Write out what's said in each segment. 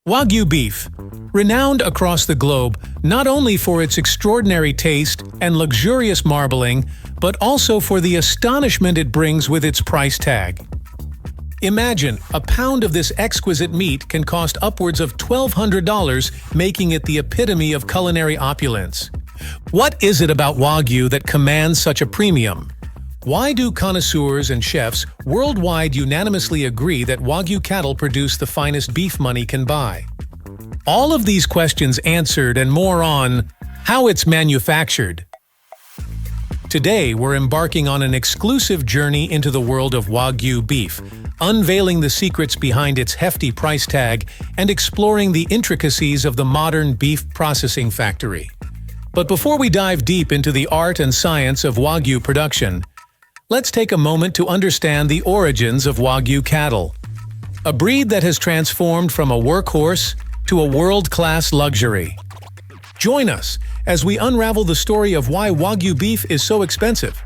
Wagyu beef, renowned across the globe not only for its extraordinary taste and luxurious marbling, but also for the astonishment it brings with its price tag. Imagine, a pound of this exquisite meat can cost upwards of $1,200, making it the epitome of culinary opulence. What is it about Wagyu that commands such a premium? Why do connoisseurs and chefs worldwide unanimously agree that Wagyu cattle produce the finest beef money can buy? All of these questions answered and more on how it's manufactured. Today, we're embarking on an exclusive journey into the world of Wagyu beef, unveiling the secrets behind its hefty price tag and exploring the intricacies of the modern beef processing factory. But before we dive deep into the art and science of Wagyu production, let's take a moment to understand the origins of Wagyu cattle, a breed that has transformed from a workhorse to a world-class luxury. Join us as we unravel the story of why Wagyu beef is so expensive.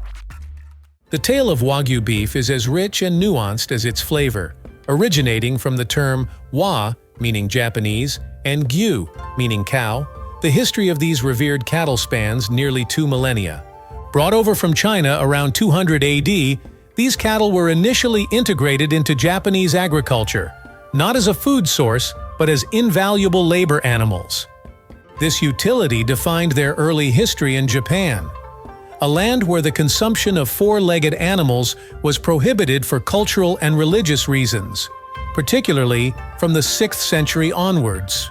The tale of Wagyu beef is as rich and nuanced as its flavor, originating from the term wa, meaning Japanese, and gyu, meaning cow. The history of these revered cattle spans nearly 2 millennia. Brought over from China around 200 AD, these cattle were initially integrated into Japanese agriculture, not as a food source, but as invaluable labor animals. This utility defined their early history in Japan, a land where the consumption of four-legged animals was prohibited for cultural and religious reasons, particularly from the 6th century onwards.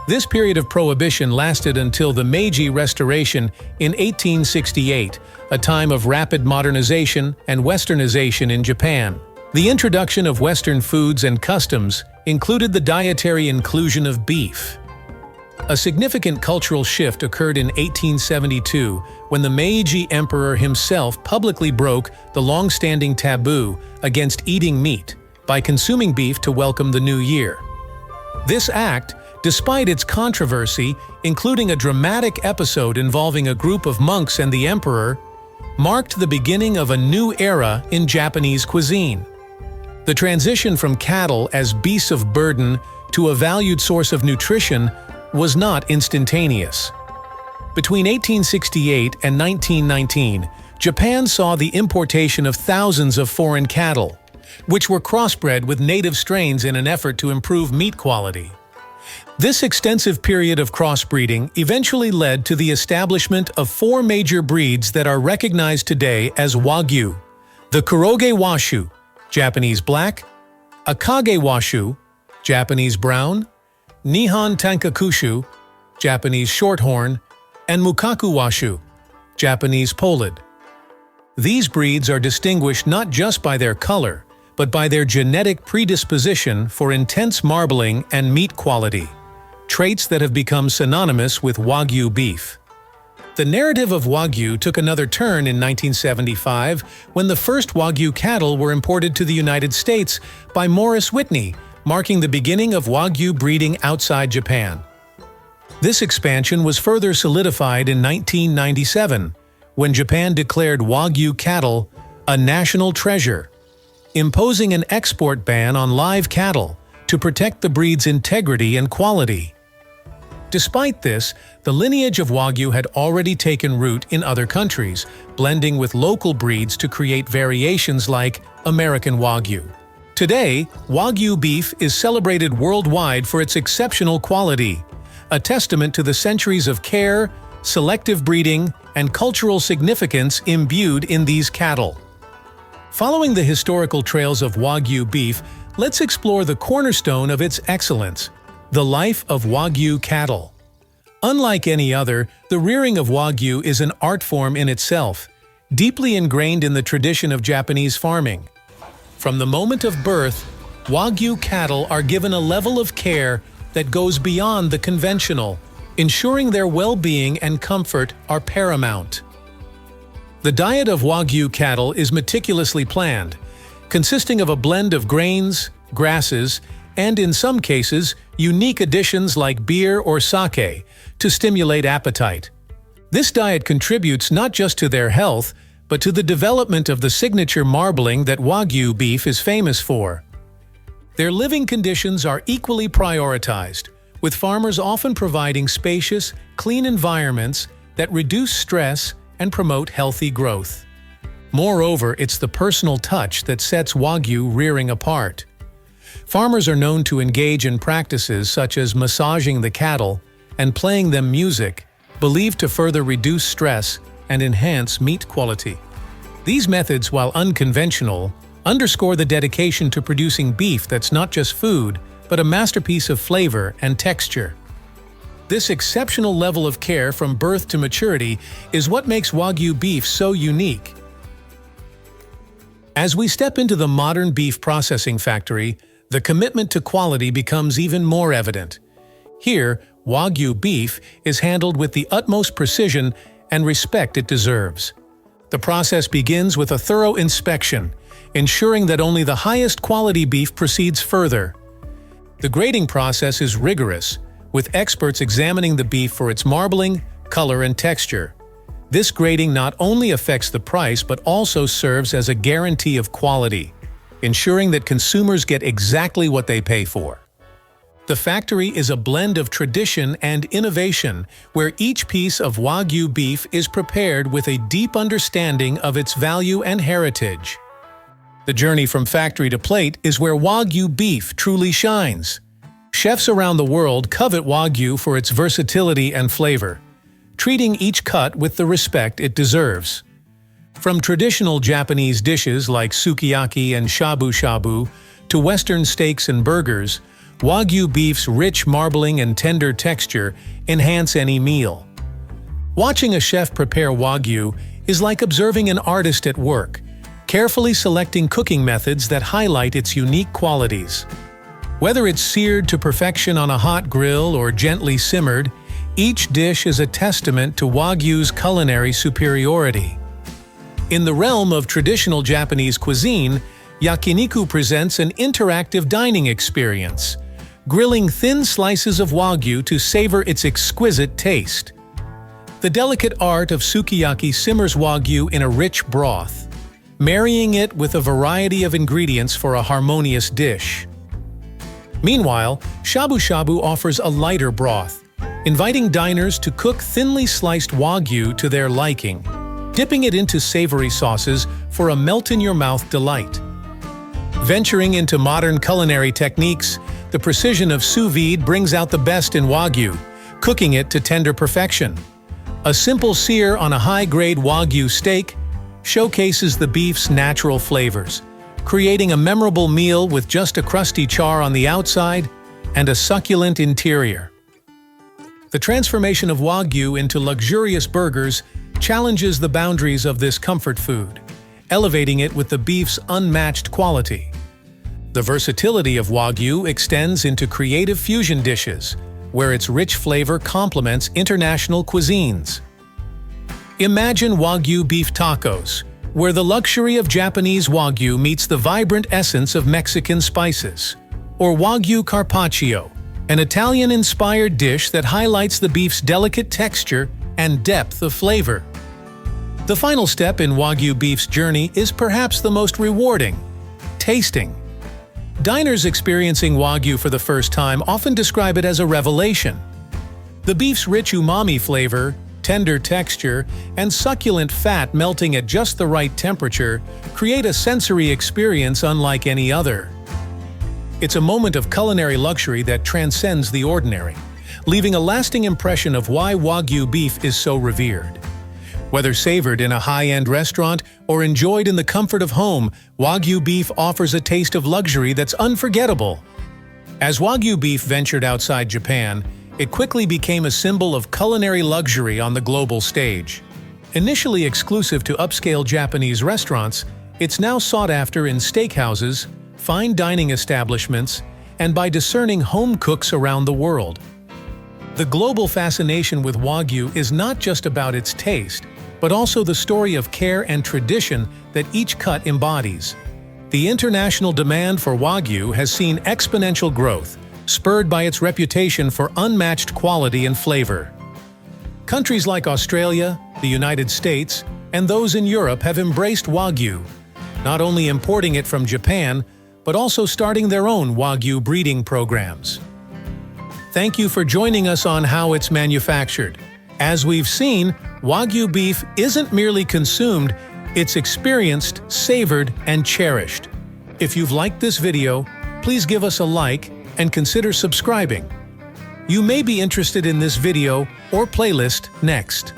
This period of prohibition lasted until the Meiji Restoration in 1868, a time of rapid modernization and westernization in Japan. The introduction of Western foods and customs included the dietary inclusion of beef. A significant cultural shift occurred in 1872 when the Meiji Emperor himself publicly broke the long-standing taboo against eating meat by consuming beef to welcome the new year. This act, despite its controversy, including a dramatic episode involving a group of monks and the emperor, marked the beginning of a new era in Japanese cuisine. The transition from cattle as beasts of burden to a valued source of nutrition was not instantaneous. Between 1868 and 1919, Japan saw the importation of thousands of foreign cattle, which were crossbred with native strains in an effort to improve meat quality. This extensive period of crossbreeding eventually led to the establishment of 4 major breeds that are recognized today as Wagyu: the Kuroge Washu, Japanese black; Akage Washu, Japanese brown; Nihon Tankakushu, Japanese shorthorn; and Mukaku Washu, Japanese polled. These breeds are distinguished not just by their color, but by their genetic predisposition for intense marbling and meat quality, traits that have become synonymous with Wagyu beef. The narrative of Wagyu took another turn in 1975 when the first Wagyu cattle were imported to the United States by Morris Whitney, marking the beginning of Wagyu breeding outside Japan. This expansion was further solidified in 1997, when Japan declared Wagyu cattle a national treasure, imposing an export ban on live cattle to protect the breed's integrity and quality. Despite this, the lineage of Wagyu had already taken root in other countries, blending with local breeds to create variations like American Wagyu. Today, Wagyu beef is celebrated worldwide for its exceptional quality, a testament to the centuries of care, selective breeding, and cultural significance imbued in these cattle. Following the historical trails of Wagyu beef, let's explore the cornerstone of its excellence: the life of Wagyu cattle. Unlike any other, the rearing of Wagyu is an art form in itself, deeply ingrained in the tradition of Japanese farming. From the moment of birth, Wagyu cattle are given a level of care that goes beyond the conventional, ensuring their well-being and comfort are paramount. The diet of Wagyu cattle is meticulously planned, consisting of a blend of grains, grasses, and in some cases, unique additions like beer or sake to stimulate appetite. This diet contributes not just to their health, but to the development of the signature marbling that Wagyu beef is famous for. Their living conditions are equally prioritized, with farmers often providing spacious, clean environments that reduce stress and promote healthy growth. Moreover, it's the personal touch that sets Wagyu rearing apart. Farmers are known to engage in practices such as massaging the cattle and playing them music, believed to further reduce stress and enhance meat quality. These methods, while unconventional, underscore the dedication to producing beef that's not just food, but a masterpiece of flavor and texture. This exceptional level of care from birth to maturity is what makes Wagyu beef so unique. As we step into the modern beef processing factory, the commitment to quality becomes even more evident. Here, Wagyu beef is handled with the utmost precision and respect it deserves. The process begins with a thorough inspection, ensuring that only the highest quality beef proceeds further. The grading process is rigorous, with experts examining the beef for its marbling, color, and texture. This grading not only affects the price but also serves as a guarantee of quality, ensuring that consumers get exactly what they pay for. The factory is a blend of tradition and innovation, where each piece of Wagyu beef is prepared with a deep understanding of its value and heritage. The journey from factory to plate is where Wagyu beef truly shines. Chefs around the world covet Wagyu for its versatility and flavor, treating each cut with the respect it deserves. From traditional Japanese dishes like sukiyaki and shabu shabu to Western steaks and burgers, Wagyu beef's rich marbling and tender texture enhance any meal. Watching a chef prepare Wagyu is like observing an artist at work, carefully selecting cooking methods that highlight its unique qualities. Whether it's seared to perfection on a hot grill or gently simmered, each dish is a testament to Wagyu's culinary superiority. In the realm of traditional Japanese cuisine, yakiniku presents an interactive dining experience, grilling thin slices of Wagyu to savor its exquisite taste. The delicate art of sukiyaki simmers Wagyu in a rich broth, marrying it with a variety of ingredients for a harmonious dish. Meanwhile, shabu shabu offers a lighter broth, inviting diners to cook thinly sliced Wagyu to their liking, dipping it into savory sauces for a melt-in-your-mouth delight. Venturing into modern culinary techniques, the precision of sous vide brings out the best in Wagyu, cooking it to tender perfection. A simple sear on a high-grade Wagyu steak showcases the beef's natural flavors, creating a memorable meal with just a crusty char on the outside and a succulent interior. The transformation of Wagyu into luxurious burgers challenges the boundaries of this comfort food, elevating it with the beef's unmatched quality. The versatility of Wagyu extends into creative fusion dishes, where its rich flavor complements international cuisines. Imagine Wagyu beef tacos, where the luxury of Japanese Wagyu meets the vibrant essence of Mexican spices. Or Wagyu carpaccio, an Italian-inspired dish that highlights the beef's delicate texture and depth of flavor. The final step in Wagyu beef's journey is perhaps the most rewarding: tasting. Diners experiencing Wagyu for the first time often describe it as a revelation. The beef's rich umami flavor, tender texture, and succulent fat melting at just the right temperature create a sensory experience unlike any other. It's a moment of culinary luxury that transcends the ordinary, leaving a lasting impression of why Wagyu beef is so revered. Whether savored in a high-end restaurant or enjoyed in the comfort of home, Wagyu beef offers a taste of luxury that's unforgettable. As Wagyu beef ventured outside Japan, it quickly became a symbol of culinary luxury on the global stage. Initially exclusive to upscale Japanese restaurants, it's now sought after in steakhouses, fine dining establishments, and by discerning home cooks around the world. The global fascination with Wagyu is not just about its taste, but also the story of care and tradition that each cut embodies. The international demand for Wagyu has seen exponential growth, spurred by its reputation for unmatched quality and flavor. Countries like Australia, the United States, and those in Europe have embraced Wagyu, not only importing it from Japan, but also starting their own Wagyu breeding programs. Thank you for joining us on how it's manufactured. As we've seen, Wagyu beef isn't merely consumed, it's experienced, savored, and cherished. If you've liked this video, please give us a like and consider subscribing. You may be interested in this video or playlist next.